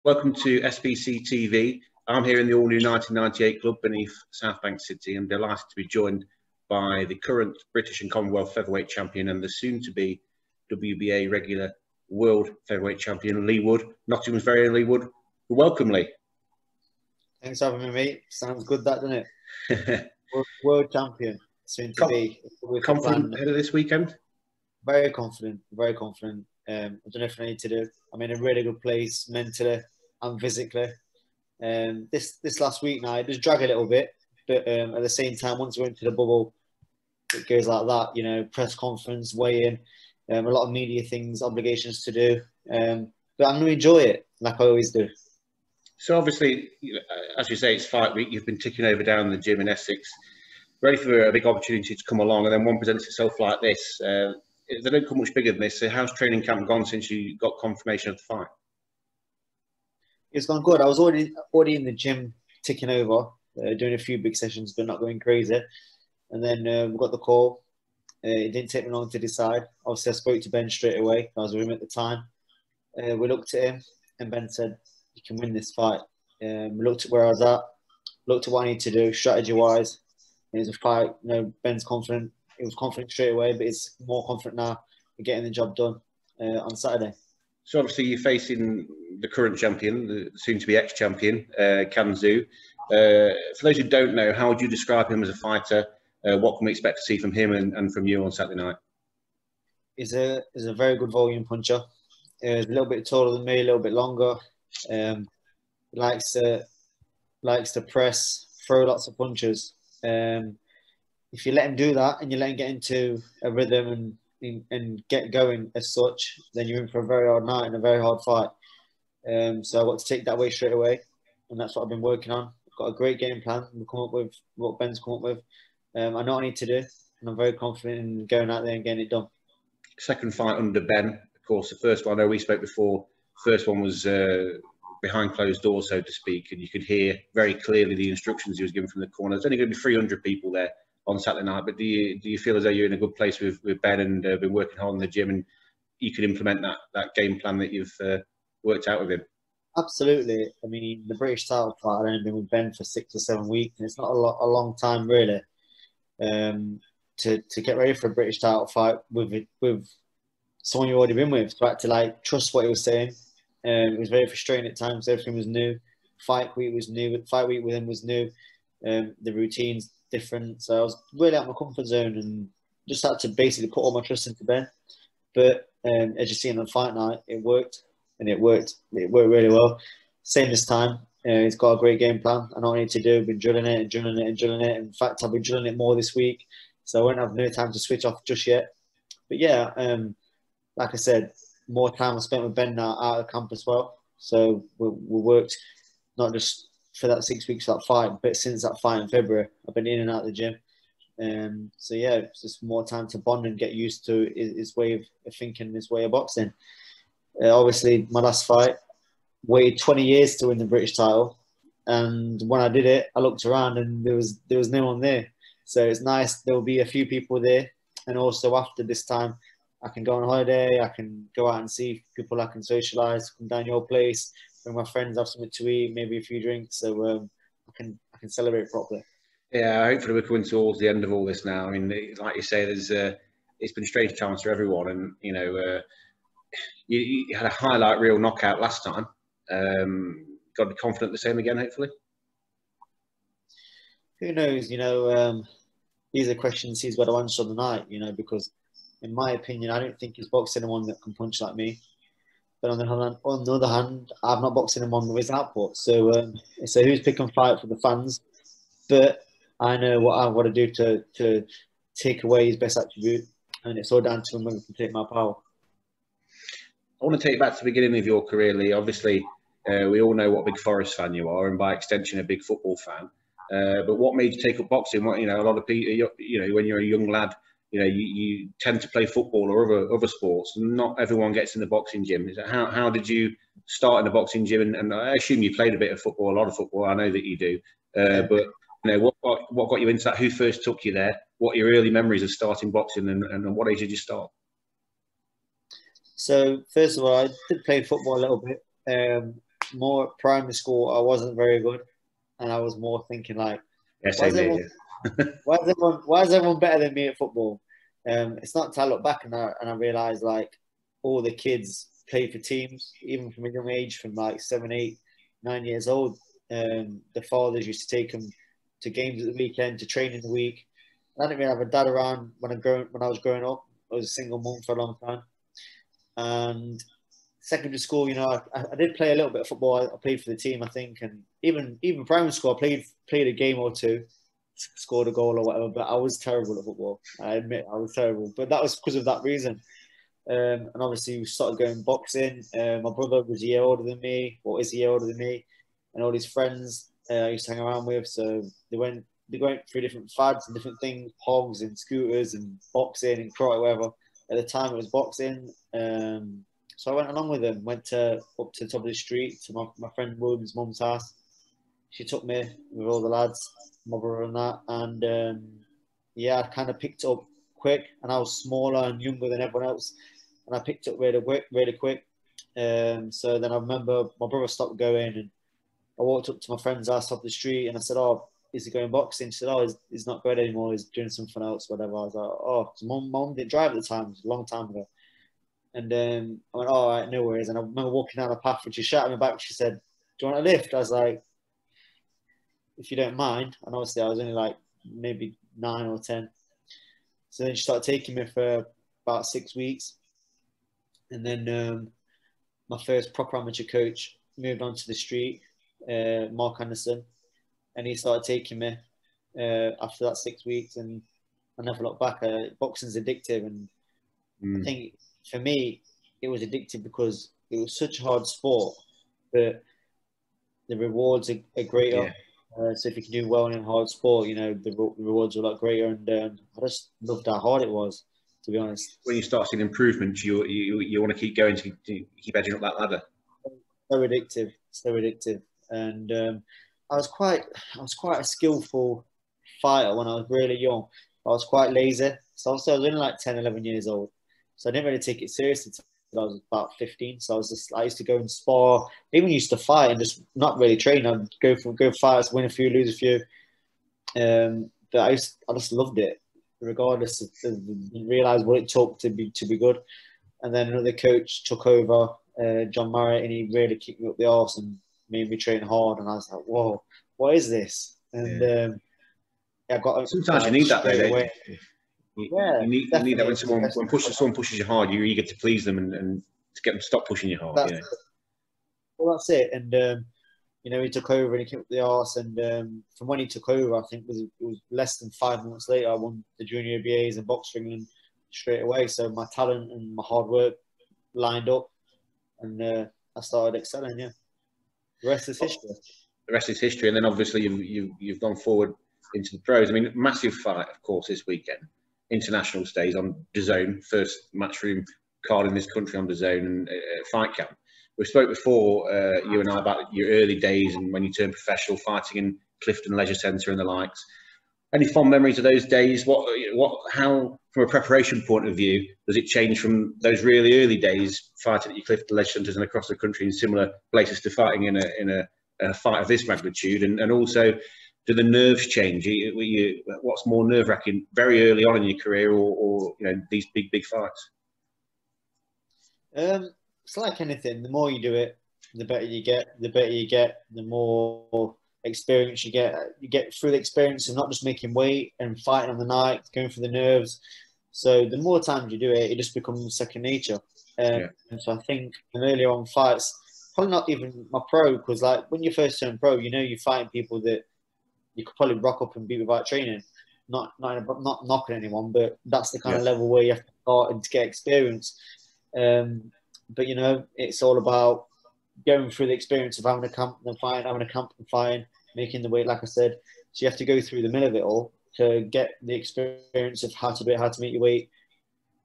Welcome to SBC TV. I'm here in the all-new 1998 club beneath South Bank City. I'm delighted to be joined by the current British and Commonwealth featherweight champion and the soon-to-be WBA Regular World Featherweight Champion, Leigh Wood. Nottingham's very own Leigh Wood. Welcome, Leigh. Thanks for having me, mate. Sounds good, that, doesn't it? World champion, soon to be. Confident ahead of this weekend? Very confident, very confident. I've done everything I need to do. I'm in a really good place mentally and physically. This last week now, it does drag a little bit, but at the same time, once we're into the bubble, it goes like that, you know, press conference, weigh-in, a lot of media things, obligations to do. But I'm going to enjoy it, like I always do. So obviously, as you say, it's fight week. You've been ticking over down the gym in Essex, ready for a big opportunity to come along, and then one presents itself like this. They don't come much bigger than this. So how's training camp gone since you got confirmation of the fight? It's gone good. I was already in the gym ticking over, doing a few big sessions, but not going crazy. And then we got the call. It didn't take me long to decide. Obviously, I spoke to Ben straight away. I was with him at the time. We looked at him, and Ben said, "You can win this fight." We looked at where I was at, looked at what I need to do strategy-wise. It was a fight. You know, Ben's confident. He was confident straight away, but he's more confident now in getting the job done on Saturday. So obviously you're facing the current champion, the soon-to-be ex-champion, Can Xu. For those who don't know, how would you describe him as a fighter? What can we expect to see from him and from you on Saturday night? He's a very good volume puncher. He's a little bit taller than me, a little bit longer. Likes to press, throw lots of punches. If you let him do that and you let him get into a rhythm and get going as such, then you're in for a very hard night and a very hard fight. So I got to take that away straight away, and that's what I've been working on. I've got a great game plan. We'll come up with what Ben's come up with. I know what I need to do, and I'm very confident in going out there and getting it done. Second fight under Ben, of course. The first one, I know we spoke before. First one was behind closed doors, so to speak, and you could hear very clearly the instructions he was given from the corner. There's only going to be 300 people there on Saturday night, but do you feel as though you're in a good place with Ben and been working hard in the gym, and you could implement that game plan that you've worked out with him? Absolutely. I mean, the British title fight, I've only been with Ben for 6 or 7 weeks, and it's not a long time really to get ready for a British title fight with someone you've already been with. So I had to like trust what he was saying. It was very frustrating at times. Everything was new. Fight week was new. Fight week with him was new. The routines different. So I was really out of my comfort zone and just had to basically put all my trust into Ben. But as you see on fight night, it worked, and it worked really well. Same this time. He's got a great game plan. I know what I need to do. I've been drilling it and drilling it and drilling it. In fact, I'll be drilling it more this week, so I won't have no time to switch off just yet. But yeah, like I said, more time I spent with Ben now out of camp as well. So we worked not just for that 6 weeks of that fight, but since that fight in February, I've been in and out of the gym. So yeah, it's just more time to bond and get used to his way of thinking, his way of boxing. Obviously, my last fight waited 20 years to win the British title, and when I did it, I looked around and there was no one there. So it's nice. There will be a few people there, and also after this time, I can go on holiday. I can go out and see people. I can socialise, come down your place, bring my friends, have something to eat, maybe a few drinks, so I can celebrate properly. Yeah, hopefully we're coming towards the end of all this now. I mean, like you say, it's been strange times for everyone, and you know, you had a highlight reel knockout last time. Got to be confident the same again, hopefully. Who knows? You know, these are questions he's got to answer on the night. You know, because in my opinion, I don't think he's boxed anyone that can punch like me. But on the other hand, I've not boxed anyone with his output. So who's pick and fight for the fans? But I know what I've got to do to take away his best attribute, and it's all down to him when I can take my power. I want to take you back to the beginning of your career, Leigh. Obviously, we all know what a big Forest fan you are, and by extension, a big football fan. But what made you take up boxing? What, you know, a lot of people, you know, when you're a young lad, you know, you tend to play football or other sports. Not everyone gets in the boxing gym. How did you start in the boxing gym? And I assume you played a bit of football, a lot of football. I know that you do. But you know, what got you into that? Who first took you there? What are your early memories of starting boxing, and what age did you start? So first of all, I did play football a little bit. more at primary school, I wasn't very good, and I was more thinking like, Yeah, same here. why is everyone better than me at football? It's not until I look back and I realize like all the kids play for teams, even from a young age, from like 7, 8, 9 years old. The fathers used to take them to games at the weekend, to train in the week. I didn't really have a dad around when I was growing up. I was a single mum for a long time, and secondary school, you know, I did play a little bit of football. I played for the team, I think, and even primary school, I played a game or two, scored a goal or whatever. But I was terrible at football. I admit I was terrible, but that was because of that reason. And obviously, we started going boxing. My brother was a year older than me, or is a year older than me, and all his friends I used to hang around with. So they went through different fads and different things, pogs and scooters and boxing and karate, whatever. At the time, it was boxing. So I went along with them. Went up to the top of the street to my friend Wood's mum's house. She took me with all the lads, my brother and that, and yeah, I kind of picked up quick, and I was smaller and younger than everyone else, and I picked up really quick. So then I remember my brother stopped going, and I walked up to my friend's house up the street, and I said, "Oh, is he going boxing?" She said, "Oh, he's not going anymore. He's doing something else, whatever." I was like, "Oh," 'cause mum didn't drive at the time. It was a long time ago. And I went, "All right, no worries." And I remember walking down the path, and she shouted me back. She said, "Do you want a lift?" I was like, "If you don't mind." And obviously, I was only like maybe 9 or 10. So then she started taking me for about 6 weeks. And then my first proper amateur coach moved onto the street, Mark Anderson, and he started taking me after that 6 weeks. And I never looked back. Boxing's addictive, and I think for me, it was addictive because it was such a hard sport, but the rewards are greater. Yeah. So if you can do well in a hard sport, you know, the rewards are a lot greater. And I just loved how hard it was, to be honest. When you start seeing improvements, you want to keep going to keep edging up that ladder. So addictive, so addictive. And I was quite a skillful fighter when I was really young. I was quite lazy. So I was only like 10, 11 years old. So I didn't really take it seriously until I was about 15. So I used to go and spar, even used to fight and just not really train. I'd go fights, win a few, lose a few. But I just loved it, regardless of didn't realise what it took to be good. And then another coach took over, John Marriott, and he really kicked me up the arse and made me train hard. And I was like, whoa, what is this? And I got sometimes you need that though, don't you? Yeah, you need that when someone pushes you hard, you're eager to please them and to get them to stop pushing you hard. Well, that's it. And you know, he took over and he kicked up the arse. And from when he took over, I think it was less than 5 months later, I won the junior BAs and box for England straight away. So my talent and my hard work lined up, and I started excelling. Yeah, the rest is history. The rest is history. And then obviously you've gone forward into the pros. I mean, massive fight, of course, this weekend. International stays on DAZN, first Matchroom card in this country on DAZN, and fight camp. We spoke before, you and I, about your early days and when you turned professional, fighting in Clifton Leisure Centre and the likes. Any fond memories of those days? How, from a preparation point of view, does it change from those really early days fighting at your Clifton Leisure Centres and across the country in similar places to fighting in a fight of this magnitude? And also, do the nerves change? What's more nerve-wracking, very early on in your career, or you know, these big fights? It's like anything. The more you do it, the better you get. The better you get, the more experience you get. You get through the experience of not just making weight and fighting on the night, going for the nerves. So the more times you do it, it just becomes second nature. And so I think in earlier on fights, probably not even my pro, because like when you first turn pro, you know you're fighting people that you could probably rock up and beat without training. Not knocking anyone, but that's the kind of level where you have to start and to get experience. But you know, it's all about going through the experience of having a camp and fighting, making the weight, like I said. So you have to go through the middle of it all to get the experience of how to do it, how to make your weight,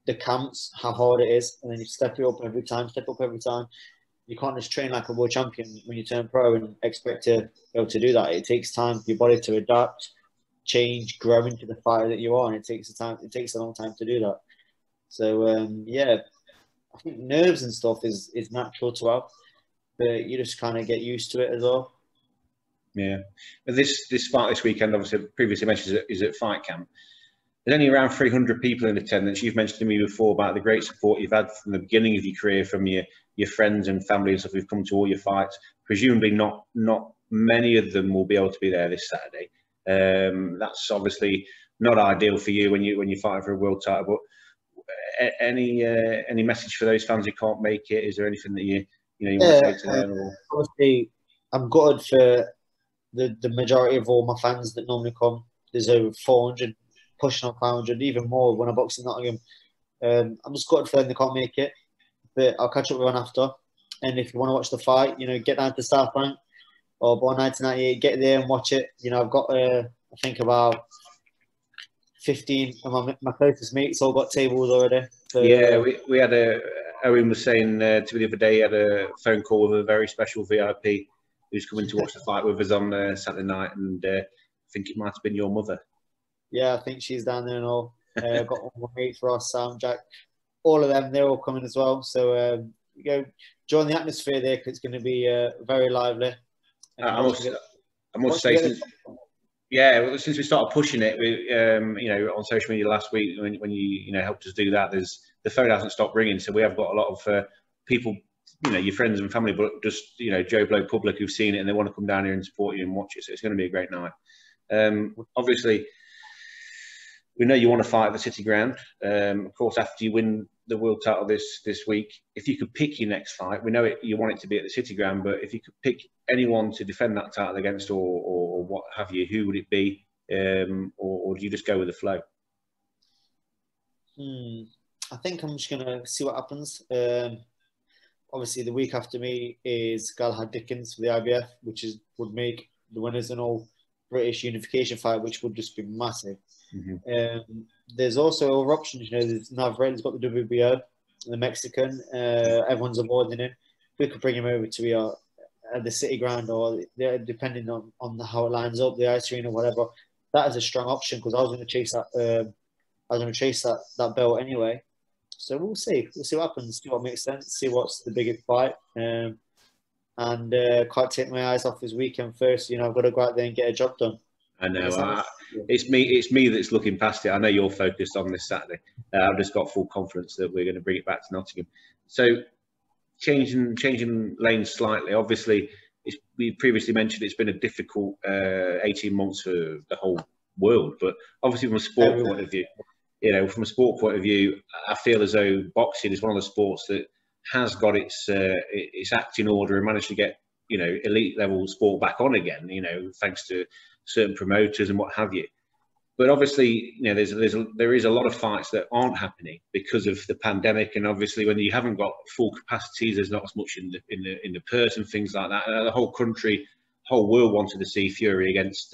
the camps, how hard it is, and then you step up every time. You can't just train like a world champion when you turn pro and expect to be able to do that. It takes time for your body to adapt, change, grow into the fighter that you are, and it takes a long time to do that. So I think nerves and stuff is natural to have. but you just kind of get used to it as well. Yeah. But this fight this weekend, obviously, previously mentioned, is at Fight Camp. There's only around 300 people in attendance. You've mentioned to me before about the great support you've had from the beginning of your career, from your friends and family and stuff who've come to all your fights. Presumably not many of them will be able to be there this Saturday. That's obviously not ideal for you when you're fighting for a world title. But any message for those fans who can't make it? Is there anything that you want to say to them? Or? Obviously, I'm gutted for the majority of all my fans that normally come. There's over 400, pushing on 500, even more when I box in Nottingham. I'm just gutted for them they can't make it, but I'll catch up with one after. And if you want to watch the fight, get down to South Bank or Born 1998, get there and watch it. I've got I think about 15 of my closest mates all got tables already. So, yeah, we had Owen was saying to me the other day, he had a phone call with a very special VIP who's coming to watch the fight with us on Saturday night, and I think it might have been your mother. Yeah, I think she's down there and all. I've got all my mates, Ross, Sam, Jack, all of them, they're all coming as well. So join the atmosphere there because it's going to be very lively. I must say, since we started pushing it, on social media last week when you helped us do that, the phone hasn't stopped ringing. So we have got a lot of people, your friends and family, but just Joe Blow public who've seen it and they want to come down here and support you and watch it. So it's going to be a great night. Obviously, we know you want to fight at the City Ground. Of course, after you win the world title this week, if you could pick your next fight, we know you want it to be at the City Ground, but if you could pick anyone to defend that title against or what have you, who would it be? Or do you just go with the flow? I think I'm just going to see what happens. Obviously, the week after me is Galahad Dickens for the IBF, which would make the winners an all British unification fight, which would just be massive. Mm-hmm. There's also other options. There's Navarrete's got the WBO, the Mexican. Everyone's avoiding him. We could bring him over to the City Ground, or depending on how it lines up, the ice arena, whatever. That is a strong option because I was going to chase that. I was going to chase that belt anyway. So we'll see. We'll see what happens. See what makes sense. See what's the biggest fight. And can't take my eyes off this weekend first. I've got to go out there and get a job done. I know. It's me that's looking past it. I know you're focused on this Saturday. I've just got full confidence that we're going to bring it back to Nottingham. So changing lanes slightly. Obviously, we previously mentioned it's been a difficult 18 months for the whole world. But obviously, from a sport point of view, I feel as though boxing is one of the sports that has got its act in order and managed to get elite level sport back on again. Thanks to certain promoters and what have you. But obviously, there is a lot of fights that aren't happening because of the pandemic, and obviously when you haven't got full capacities, there's not as much in the purse and things like that. And the whole world wanted to see Fury against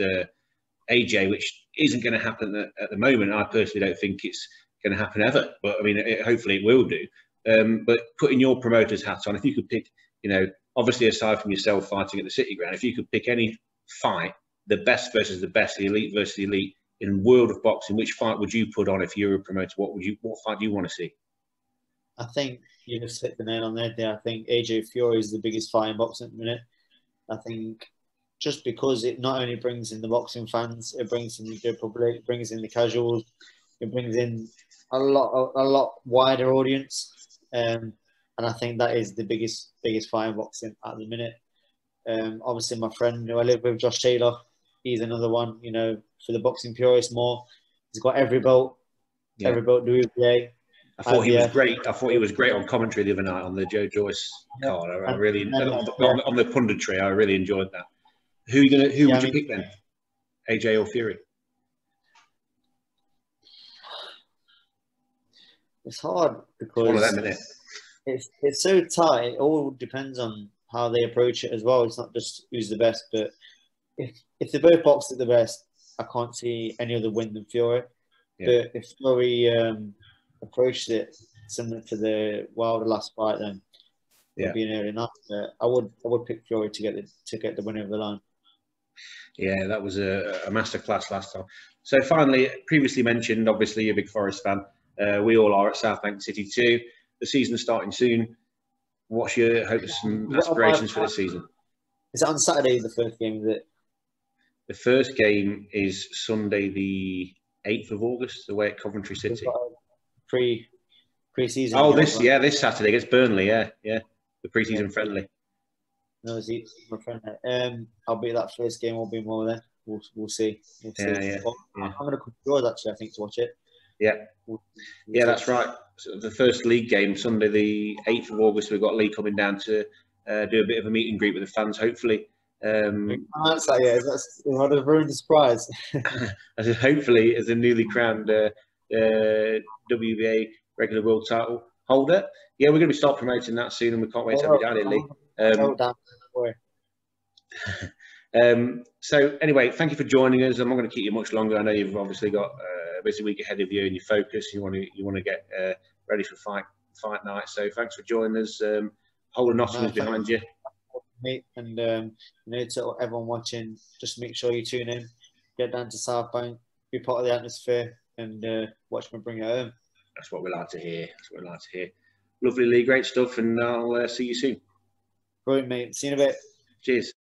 AJ, which isn't going to happen at the moment. I personally don't think it's going to happen ever, but I mean, hopefully it will do. But putting your promoter's hat on, if you could pick, obviously aside from yourself fighting at the City Ground, if you could pick any fight, the best versus the best, the elite versus the elite in world of boxing, which fight would you put on if you were a promoter? What fight do you want to see? I think you just hit the nail on the head there. I think AJ Fury is the biggest fight in boxing at the minute. I think just because it not only brings in the boxing fans, it brings in the public, it brings in the casuals, it brings in a lot wider audience, and I think that is the biggest fight in boxing at the minute. Obviously, my friend who I live with, Josh Taylor, he's another one. For the boxing purists more, he's got every belt, every belt WBA. I thought he was great. I thought he was great on commentary the other night on the Joe Joyce card. I really on the punditry. I really enjoyed that. Who would you pick then? AJ or Fury? It's hard because one of them, isn't it? It's so tight. It all depends on how they approach it as well. It's not just who's the best, but if they both box at the best, I can't see any other win than Fury. Yeah. But if Fury approached it similar to the Wilder last fight, then it'd be near enough. I would pick Fury to get the winner of the line. Yeah, that was a masterclass last time. So finally, previously mentioned, obviously you're a big Forest fan. We all are at South Bank City too. The season's starting soon. what's your hopes and aspirations for this season? Is it on Saturday, the first game, is it? The first game is Sunday, the 8th of August, away at Coventry City. Pre-season. Oh, this Saturday against Burnley, yeah. The pre-season friendly. No, it's my friend. I'll be at that first game. I'll be more then. We'll see. Yeah. I'm going to come to yours actually, I think, to watch it. Yeah. Yeah, that's right. So the first league game, Sunday, the 8th of August, we've got Leigh coming down to do a bit of a meet and greet with the fans, hopefully. That's what a ruined the surprise. I said, hopefully, as a newly crowned WBA Regular World Title holder. Yeah, we're going to start promoting that soon, and we can't wait to have you down here, Leigh. So anyway, thank you for joining us. I'm not going to keep you much longer. I know you've obviously got a busy week ahead of you, and your focus. You want to get ready for fight night. So thanks for joining us. Whole of Nottingham's behind you. Mate, and to everyone watching, just make sure you tune in, get down to South Bank, be part of the atmosphere, and watch me bring it home. That's what we like to hear. Lovely, Leigh, great stuff, and I'll see you soon. Brilliant, mate. See you in a bit. Cheers.